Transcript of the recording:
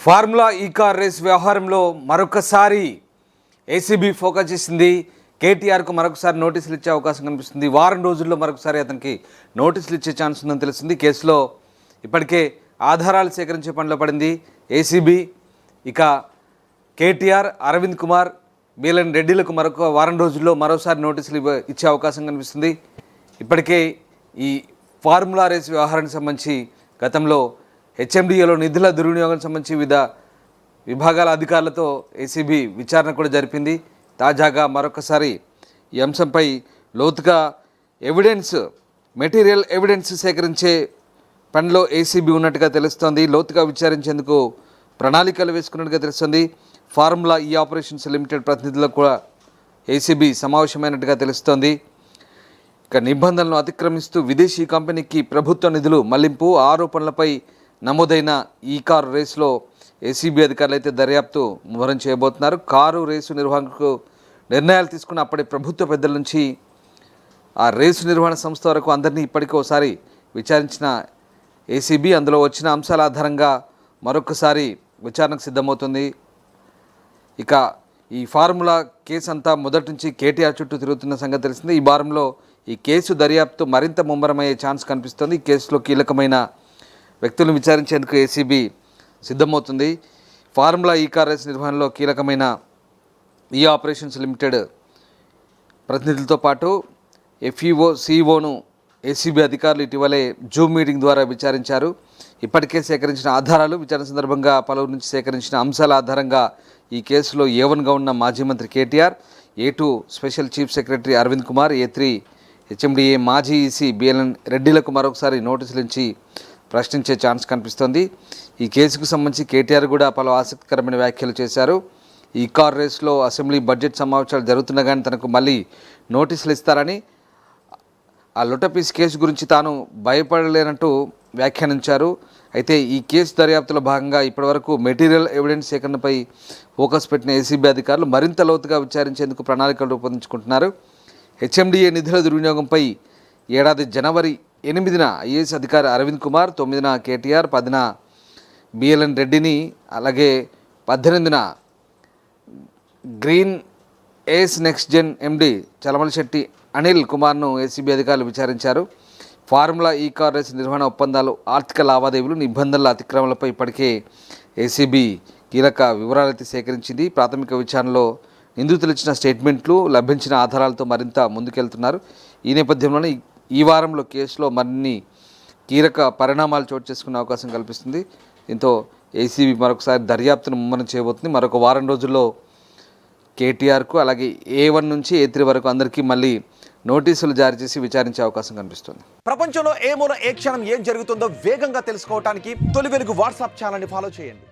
Formula ఈ car race వ్యవహారంలో మరొకసారి ఏసీబీ ఫోకస్ చేసింది. కేటీఆర్కు మరొకసారి నోటీసులు ఇచ్చే అవకాశం కనిపిస్తుంది. వారం రోజుల్లో మరొకసారి అతనికి నోటీసులు ఇచ్చే ఛాన్స్ ఉందని తెలిసింది. కేసులో ఇప్పటికే ఆధారాలు సేకరించే పనిలో పడింది ఏసీబీ. ఇక కేటీఆర్, అరవింద్ కుమార్, బీఎల్ఎన్ రెడ్డిలకు మరొక వారం రోజుల్లో మరోసారి నోటీసులు ఇచ్చే అవకాశం కనిపిస్తుంది. ఇప్పటికే ఈ ఫార్ములా రేస్ వ్యవహారానికి సంబంధించి గతంలో హెచ్ఎండిఏలో నిధుల దుర్వినియోగం సంబంధించి వివిధ విభాగాల అధికారులతో ఏసీబీ విచారణ కూడా జరిపింది. తాజాగా మరొకసారి ఈ అంశంపై లోతుగా మెటీరియల్ ఎవిడెన్స్ సేకరించే పనిలో ఏసీబీ ఉన్నట్టుగా తెలుస్తోంది. లోతుగా విచారించేందుకు ప్రణాళికలు వేసుకున్నట్టుగా తెలుస్తుంది. ఫార్ములా ఈ ఆపరేషన్స్ లిమిటెడ్ ప్రతినిధులకు కూడా ఏసీబీ సమావేశమైనట్టుగా తెలుస్తోంది. ఇక నిబంధనలను అతిక్రమిస్తూ విదేశీ కంపెనీకి ప్రభుత్వ నిధులు మళ్లింపు ఆరోపణలపై నమోదైన ఈ కారు రేసులో ఏసీబీ అధికారులు అయితే దర్యాప్తు ముమ్మరం చేయబోతున్నారు. కారు రేసు నిర్వహణకు నిర్ణయాలు తీసుకున్న అప్పటి ప్రభుత్వ పెద్దల నుంచి ఆ రేసు నిర్వహణ సంస్థ వరకు అందరినీ ఇప్పటికోసారి విచారించిన ఏసీబీ అందులో వచ్చిన అంశాల ఆధారంగా మరొకసారి విచారణకు సిద్ధమవుతుంది. ఇక ఈ ఫార్ములా కేసు అంతా మొదటి నుంచి కేటీఆర్ చుట్టూ తిరుగుతున్న సంగతి తెలిసింది. ఈ వారంలో ఈ కేసు దర్యాప్తు మరింత ముమ్మరమయ్యే ఛాన్స్ కనిపిస్తుంది. ఈ కేసులో కీలకమైన వ్యక్తులను విచారించేందుకు ఏసీబీ సిద్ధమవుతుంది. ఫార్ములా ఈ కార్ రేస్ నిర్వహణలో కీలకమైన ఈ ఆపరేషన్స్ లిమిటెడ్ ప్రతినిధులతో పాటు ఎఫ్ఈఓ, సిఇఓను ఏసీబీ అధికారులు ఇటీవలే జూమ్ మీటింగ్ ద్వారా విచారించారు. ఇప్పటికే సేకరించిన ఆధారాలు, విచారణ సందర్భంగా పలువురు నుంచి సేకరించిన అంశాల ఆధారంగా ఈ కేసులో A1గా ఉన్న మాజీ మంత్రి KTR, A2 special chief secretary Arvind Kumar, A3 HMDA మాజీ ఈసీ బీఎల్ఎన్ రెడ్డిలకు మరొకసారి నోటీసులు ఇచ్చి ప్రశ్నించే ఛాన్స్ కనిపిస్తోంది. ఈ కేసుకు సంబంధించి కేటీఆర్ కూడా పలు ఆసక్తికరమైన వ్యాఖ్యలు చేశారు. ఈ కార్ రేస్లో అసెంబ్లీ బడ్జెట్ సమావేశాలు జరుగుతున్నా కానీ తనకు మళ్ళీ నోటీసులు ఇస్తారని, ఆ లొటపీస్ కేసు గురించి తాను భయపడలేనట్టు వ్యాఖ్యానించారు. అయితే ఈ కేసు దర్యాప్తులో భాగంగా ఇప్పటివరకు మెటీరియల్ ఎవిడెన్స్ సేకరణపై ఫోకస్ పెట్టిన ఏసీబీ అధికారులు మరింత లోతుగా విచారించేందుకు ప్రణాళికలు రూపొందించుకుంటున్నారు. హెచ్ఎండిఏ నిధుల దుర్వినియోగంపై ఏడాది జనవరి 8న ఐఏఎస్ అధికారి అరవింద్ కుమార్, 9న కేటీఆర్, 10న బీఎల్ఎన్ రెడ్డిని, అలాగే 18న గ్రీన్ ఏస్ నెక్స్ట్ జెన్ ఎండి చలమలశెట్టి అనిల్ కుమార్ను ఏసీబీ అధికారులు విచారించారు. ఫార్ములా ఈ కార్ రేస్ నిర్వహణ ఒప్పందాలు, ఆర్థిక లావాదేవీలు, నిబంధనల అతిక్రమణలపై ఇప్పటికే ఏసీబీ కీలక వివరాలైతే సేకరించింది. ప్రాథమిక విచారణలో నిందితులు ఇచ్చిన స్టేట్మెంట్లు, లభించిన ఆధారాలతో మరింత ముందుకెళ్తున్నారు. ఈ నేపథ్యంలోనే ఈ వారంలో కేసులో మరిన్ని కీలక పరిణామాలు చోటు చేసుకునే అవకాశం కల్పిస్తుంది. దీంతో ఏసీబీ మరొకసారి దర్యాప్తును ముమ్మరం చేయబోతుంది. మరొక వారం రోజుల్లో కేటీఆర్కు, అలాగే A1 నుంచి A3 వరకు అందరికీ మళ్ళీ నోటీసులు జారీ చేసి విచారించే అవకాశం కనిపిస్తుంది. ప్రపంచంలో ఏ మూల ఏ క్షణం ఏం జరుగుతుందో వేగంగా తెలుసుకోవడానికి తొలి వెలుగు వాట్సాప్ ఛానల్ని ఫాలో చేయండి.